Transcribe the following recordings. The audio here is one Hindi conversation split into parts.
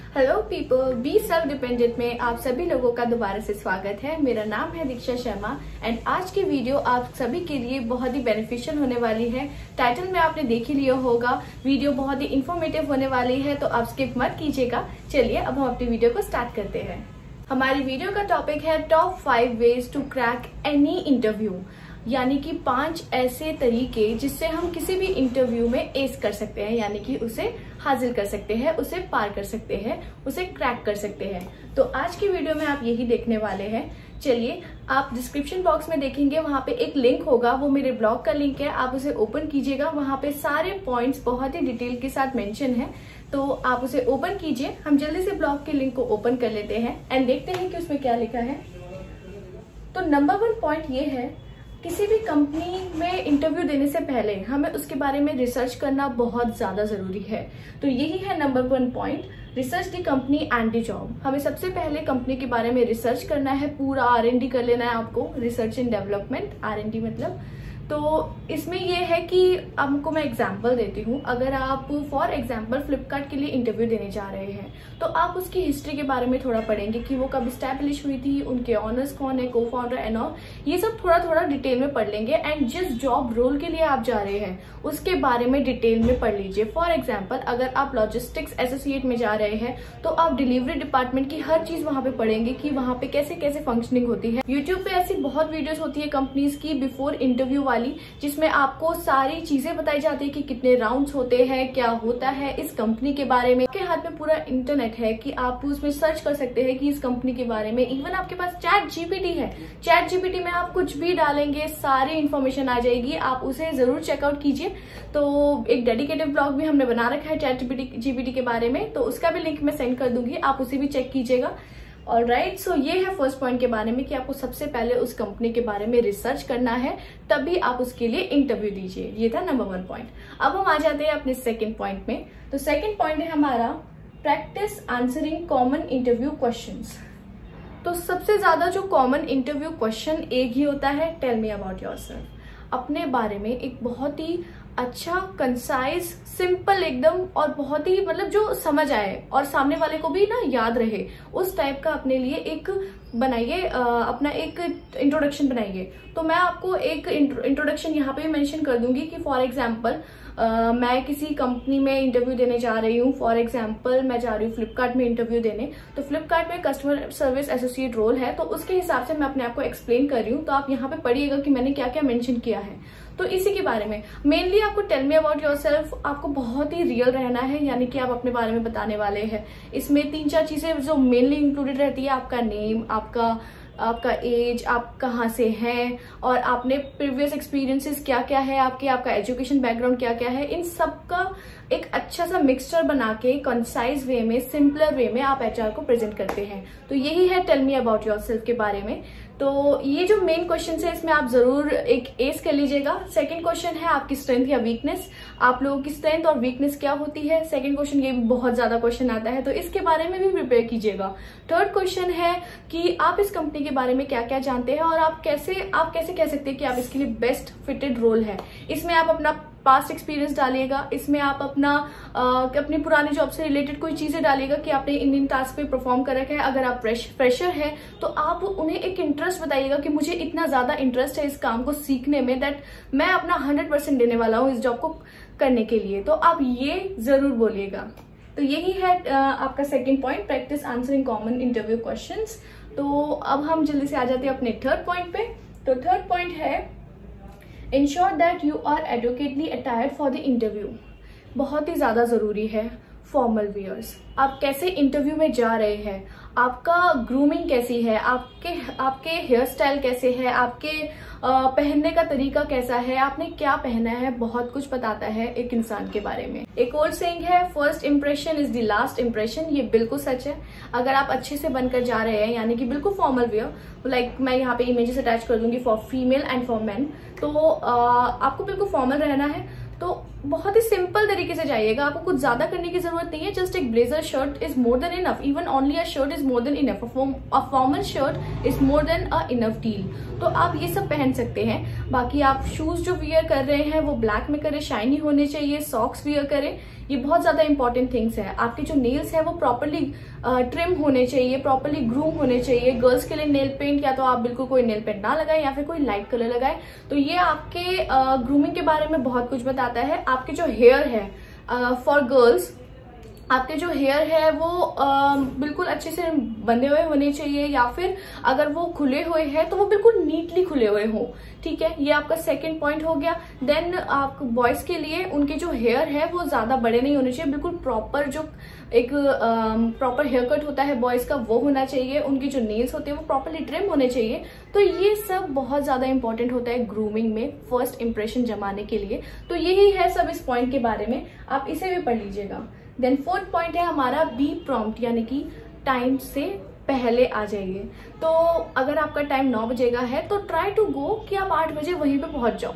Hello people, be self dependent में आप सभी लोगों का दोबारा से स्वागत है। मेरा नाम है दीक्षा शर्मा एंड आज की वीडियो आप सभी के लिए बहुत ही बेनिफिशियल होने वाली है। टाइटल में आपने देख ही लिया होगा, वीडियो बहुत ही इंफॉर्मेटिव होने वाली है, तो आप स्किप मत कीजिएगा। चलिए अब हम अपनी वीडियो को स्टार्ट करते हैं। हमारी वीडियो का टॉपिक है top 5 ways to crack any interview, यानी कि 5 ऐसे तरीके जिससे हम किसी भी इंटरव्यू में एस कर सकते हैं, यानी कि उसे हासिल कर सकते हैं, उसे पार कर सकते हैं, उसे क्रैक कर सकते हैं। तो आज की वीडियो में आप यही देखने वाले हैं। चलिए, आप डिस्क्रिप्शन बॉक्स में देखेंगे, वहां पे एक लिंक होगा, वो मेरे ब्लॉग का लिंक है। आप उसे ओपन कीजिएगा, वहां पे सारे पॉइंट्स बहुत ही डिटेल के साथ मेंशन है, तो आप उसे ओपन कीजिए। हम जल्दी से ब्लॉग के लिंक को ओपन कर लेते हैं एंड देखते हैं कि उसमें क्या लिखा है। तो नंबर 1 पॉइंट ये है, किसी भी कंपनी में इंटरव्यू देने से पहले हमें उसके बारे में रिसर्च करना बहुत ज्यादा जरूरी है। तो यही है number 1 point, research the company and the job. हमें सबसे पहले कंपनी के बारे में रिसर्च करना है, पूरा R&D कर लेना है आपको, रिसर्च इन डेवलपमेंट, R&D मतलब। तो इसमें यह है कि आपको मैं एग्जांपल देती हूँ। अगर आप फॉर एग्जांपल फ्लिपकार्ट के लिए इंटरव्यू देने जा रहे हैं, तो आप उसकी हिस्ट्री के बारे में थोड़ा पढ़ेंगे कि वो कब स्टैब्लिश हुई थी, उनके ऑनर्स कौन है, को फाउंडर एंड ऑल, ये सब थोड़ा थोड़ा डिटेल में पढ़ लेंगे। एंड जिस जॉब रोल के लिए आप जा रहे हैं उसके बारे में डिटेल में पढ़ लीजिए। फॉर एग्जाम्पल, अगर आप लॉजिस्टिक्स एसोसिएट में जा रहे हैं तो आप डिलीवरी डिपार्टमेंट की हर चीज वहां पे पढ़ेंगे कि वहां पे कैसे कैसे फंक्शनिंग होती है। यूट्यूब पे ऐसी बहुत वीडियोस होती है कंपनीज की बिफोर इंटरव्यू वाली, जिसमें आपको सारी चीजें बताई जाती है कि कितने राउंड्स होते हैं, क्या होता है इस कंपनी के बारे में। आपके हाथ में पूरा इंटरनेट है कि आप उसमें सर्च कर सकते हैं कि इस कंपनी के बारे में। इवन आपके पास चैट जीपीटी है, चैट जीपीटी में आप कुछ भी डालेंगे सारी इंफॉर्मेशन आ जाएगी, आप उसे जरूर चेकआउट कीजिए। तो एक डेडिकेटेड ब्लॉग भी हमने बना रखा है चैट जीपीटी के बारे में, तो उसका भी लिंक मैं सेंड कर दूंगी, आप उसे भी चेक कीजिएगा। ऑलराइट, सो ये है फर्स्ट पॉइंट के बारे में कि आपको सबसे पहले उस कंपनी के बारे में रिसर्च करना है, तभी आप उसके लिए इंटरव्यू दीजिए। ये था नंबर 1 पॉइंट। अब हम आ जाते हैं अपने सेकंड पॉइंट में। तो सेकंड पॉइंट है हमारा practice answering common interview questions. तो सबसे ज्यादा जो कॉमन इंटरव्यू क्वेश्चन एक ही होता है, टेल मी अबाउट योरसेल्फ। अपने बारे में एक बहुत ही अच्छा, कंसाइज, सिंपल एकदम, और बहुत ही मतलब जो समझ आए और सामने वाले को भी ना याद रहे, उस टाइप का अपने लिए एक बनाइए, अपना एक इंट्रोडक्शन बनाइए। तो मैं आपको एक इंट्रोडक्शन यहाँ पे मेंशन कर दूंगी कि फॉर एग्जांपल मैं किसी कंपनी में इंटरव्यू देने जा रही हूँ। फॉर एग्जांपल मैं जा रही हूँ फ्लिपकार्ट में इंटरव्यू देने, तो फ्लिपकार्ट में कस्टमर सर्विस एसोसिएट रोल है, तो उसके हिसाब से मैं अपने आप को एक्सप्लेन कर रही हूँ। तो आप यहाँ पे पढ़िएगा कि मैंने क्या क्या मेंशन किया है। तो इसी के बारे में मेनली आपको टेल मी अबाउट योरसेल्फ, आपको बहुत ही रियल रहना है, यानी कि आप अपने बारे में बताने वाले हैं। इसमें 3-4 चीजें जो मेनली इंक्लूडेड रहती है, आपका नेम, आपका एज, आप कहाँ से हैं, और आपने प्रीवियस एक्सपीरियंसेस क्या क्या है आपका एजुकेशन बैकग्राउंड क्या क्या है, इन सब का एक अच्छा सा मिक्सचर बना के कंसाइज वे में, सिंपलर वे में आप एचआर को प्रेजेंट करते हैं। तो यही है टेल मी अबाउट योरसेल्फ के बारे में। तो ये जो मेन क्वेश्चन है इसमें आप जरूर एक एस कर लीजिएगा। सेकंड क्वेश्चन है आपकी स्ट्रेंथ या वीकनेस, आप लोगों की स्ट्रेंथ और वीकनेस क्या होती है। सेकंड क्वेश्चन, ये भी बहुत ज्यादा क्वेश्चन आता है, तो इसके बारे में भी प्रिपेयर कीजिएगा। थर्ड क्वेश्चन है कि आप इस कंपनी के बारे में क्या क्या जानते हैं और आप कैसे कह सकते हैं कि आप इसके लिए बेस्ट फिटेड रोल है। इसमें आप अपना पास्ट एक्सपीरियंस डालिएगा, इसमें आप अपनी पुरानी जॉब से रिलेटेड कोई चीजें डालिएगा कि आपने इन टास्क पे परफॉर्म कर रखा है। अगर आप फ्रेशर है तो आप उन्हें एक इंटरेस्ट बताइएगा कि मुझे इतना ज्यादा इंटरेस्ट है इस काम को सीखने में, दैट मैं अपना 100% देने वाला हूँ इस जॉब को करने के लिए। तो आप ये जरूर बोलिएगा। तो यही है आपका second point, practice answering common interview questions. तो अब हम जल्दी से आ जाते हैं अपने थर्ड पॉइंट पे। तो थर्ड पॉइंट है Ensure that you are adequately attired for the interview। बहुत ही ज्यादा जरूरी है फॉर्मल वियर्स। आप कैसे इंटरव्यू में जा रहे हैं, आपका ग्रूमिंग कैसी है, आपके हेयर स्टाइल कैसे है, आपके पहनने का तरीका कैसा है, आपने क्या पहना है, बहुत कुछ बताता है एक इंसान के बारे में। एक और सेइंग है, first impression is the last impression. ये बिल्कुल सच है। अगर आप अच्छे से बनकर जा रहे हैं, यानी कि बिल्कुल फॉर्मल वियर, लाइक मैं यहाँ पे इमेजेस अटैच कर दूंगी for female and for main, तो आपको बिल्कुल फॉर्मल रहना है। तो बहुत ही सिंपल तरीके से जाइएगा, आपको कुछ ज्यादा करने की जरूरत नहीं है। जस्ट एक blazer shirt is more than enough, even only a shirt is more than enough, a formal shirt is more than a enough deal. तो आप ये सब पहन सकते हैं। बाकी आप शूज जो वियर कर रहे हैं वो ब्लैक में करें, शाइनी होने चाहिए, सॉक्स वियर करें, ये बहुत ज्यादा इंपॉर्टेंट थिंग्स है। आपके जो नेल्स है वो प्रॉपरली ट्रिम होने चाहिए, प्रॉपरली ग्रूम होने चाहिए। गर्ल्स के लिए नेल पेंट या तो आप बिल्कुल कोई नेल पेंट ना लगाएं या फिर कोई लाइट कलर लगाएं। तो ये आपके ग्रूमिंग के बारे में बहुत कुछ बताता है। आपके जो हेयर है फॉर गर्ल्स, आपके जो हेयर है वो बिल्कुल अच्छे से बंधे हुए होने चाहिए, या फिर अगर वो खुले हुए हैं तो वो बिल्कुल नीटली खुले हुए हों। ठीक है, ये आपका सेकंड पॉइंट हो गया। देन आप बॉयज के लिए उनके जो हेयर है वो ज्यादा बड़े नहीं होने चाहिए, बिल्कुल प्रॉपर जो एक प्रॉपर हेयर कट होता है बॉयज का वो होना चाहिए। उनके जो नेल्स होते हैं वो प्रॉपरली ट्रिम होने चाहिए। तो ये सब बहुत ज्यादा इंपॉर्टेंट होता है ग्रूमिंग में फर्स्ट इंप्रेशन जमाने के लिए। तो यही है सब इस पॉइंट के बारे में, आप इसे भी पढ़ लीजिएगा। देन फोर्थ पॉइंट है हमारा बी प्रॉम्प्ट, यानी कि टाइम से पहले आ जाइए। तो अगर आपका टाइम 9 बजे का है तो ट्राई टू गो कि आप 8 बजे वहीं पे पहुंच जाओ,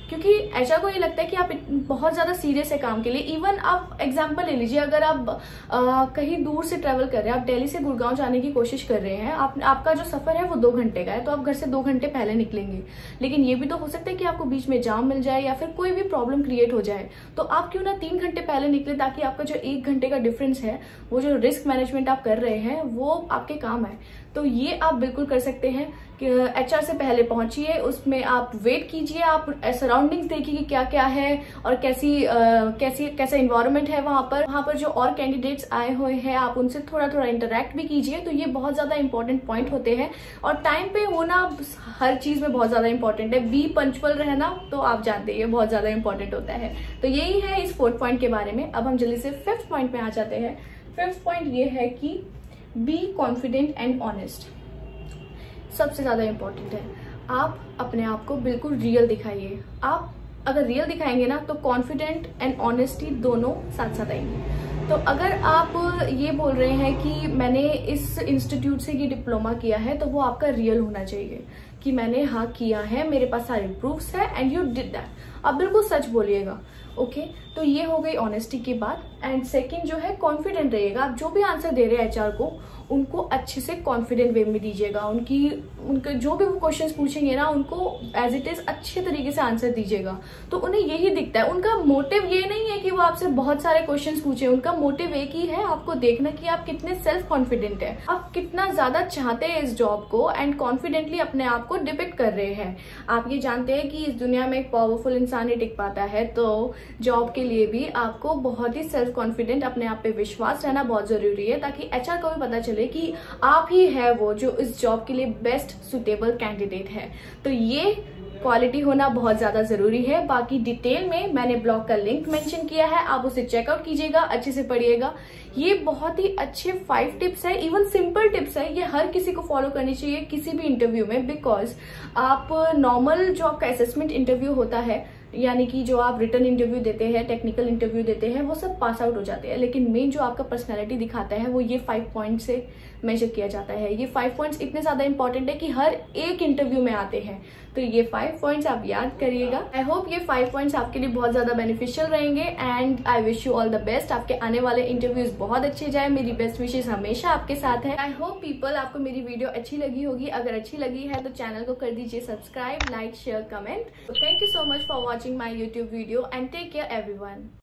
क्योंकि ऐसा को ये लगता है कि आप बहुत ज्यादा सीरियस है काम के लिए। इवन आप एग्जांपल ले लीजिए, अगर आप कहीं दूर से ट्रेवल कर रहे हैं, आप दिल्ली से गुड़गांव जाने की कोशिश कर रहे हैं, आपका जो सफर है वो 2 घंटे का है, तो आप घर से 2 घंटे पहले निकलेंगे। लेकिन ये भी तो हो सकता है कि आपको बीच में जाम मिल जाए या फिर कोई भी प्रॉब्लम क्रिएट हो जाए। तो आप क्यों ना 3 घंटे पहले निकले, ताकि आपका जो 1 घंटे का डिफरेंस है, वो जो रिस्क मैनेजमेंट आप कर रहे हैं वो आपके काम है। तो ये आप बिल्कुल कर सकते हैं कि एचआर से पहले पहुंचिए, उसमें आप वेट कीजिए, आप सराउंडिंग्स देखिए कि क्या क्या है और कैसा इन्वायरमेंट है वहां पर जो और कैंडिडेट्स आए हुए हैं आप उनसे थोड़ा थोड़ा इंटरेक्ट भी कीजिए। तो ये बहुत ज्यादा इंपॉर्टेंट पॉइंट होते हैं। और टाइम पे होना हर चीज में बहुत ज्यादा इंपॉर्टेंट है। बी पंक्चुअल रहना तो आप जानते हैं ये बहुत ज्यादा इंपॉर्टेंट होता है। तो यही है इस 4th पॉइंट के बारे में। अब हम जल्दी से 5th पॉइंट पे आ जाते हैं। 5th पॉइंट ये है कि बी कॉन्फिडेंट एंड ऑनेस्ट। सबसे ज्यादा इंपॉर्टेंट है, आप अपने आप को बिल्कुल रियल दिखाइए। आप अगर रियल दिखाएंगे ना तो कॉन्फिडेंट एंड ऑनेस्टी दोनों साथ साथ आएंगे। तो अगर आप ये बोल रहे हैं कि मैंने इस इंस्टीट्यूट से ये डिप्लोमा किया है, तो वो आपका रियल होना चाहिए कि मैंने हाँ किया है, मेरे पास सारे प्रूफ्स है एंड यू डिड दैट। आप बिल्कुल सच बोलिएगा। ओके, तो ये हो गई ऑनेस्टी की बात। एंड सेकंड जो है कॉन्फिडेंट रहिएगा। आप जो भी आंसर दे रहे हैं एचआर को, उनको अच्छे से कॉन्फिडेंट वे में दीजिएगा। उनके जो भी वो क्वेश्चंस पूछेंगे ना, उनको एज इट इज अच्छे तरीके से आंसर दीजिएगा। तो उन्हें यही दिखता है, उनका मोटिव ये नहीं है कि वो आपसे बहुत सारे क्वेश्चंस पूछे। उनका मोटिव एक ही है, आपको देखना कि आप कितने सेल्फ कॉन्फिडेंट है, आप कितना ज्यादा चाहते हैं इस जॉब को एंड कॉन्फिडेंटली अपने आप को डिपिक्ट कर रहे हैं। आप ये जानते हैं कि इस दुनिया में एक पावरफुल इंसान ही टिक पाता है, तो जॉब के लिए भी आपको बहुत ही सेल्फ कॉन्फिडेंट, अपने आप पे विश्वास रहना बहुत जरूरी है, ताकि एचआर को भी पता चले कि आप ही है वो जो इस जॉब के लिए बेस्ट सुटेबल कैंडिडेट है। तो ये क्वालिटी होना बहुत ज्यादा जरूरी है। बाकी डिटेल में मैंने ब्लॉग का लिंक मेंशन किया है, आप उसे चेकआउट कीजिएगा, अच्छे से पढ़िएगा। ये बहुत ही अच्छे 5 टिप्स है, इवन सिंपल टिप्स है, ये हर किसी को फॉलो करनी चाहिए किसी भी इंटरव्यू में। बिकॉज आप नॉर्मल जो आपका असेसमेंट इंटरव्यू होता है, यानी कि जो आप रिटन इंटरव्यू देते हैं, टेक्निकल इंटरव्यू देते हैं, वो सब पास आउट हो जाते हैं। लेकिन मेन जो आपका पर्सनालिटी दिखाता है वो ये 5 पॉइंट से मेजर किया जाता है। ये 5 पॉइंट्स इतने ज्यादा इंपॉर्टेंट है कि हर एक इंटरव्यू में आते हैं। तो ये 5 पॉइंट्स आप याद करिएगा। आई होप ये 5 पॉइंट्स आपके लिए बहुत ज्यादा बेनिफिशियल रहेंगे and I wish you all the best. आपके आने वाले इंटरव्यूज बहुत अच्छे जाए। मेरी बेस्ट विशेष हमेशा आपके साथ है। आई होप पीपल आपको मेरी वीडियो अच्छी लगी होगी। अगर अच्छी लगी है तो चैनल को कर दीजिए subscribe, like, share, comment. Thank you so much for watching my YouTube video and take care everyone.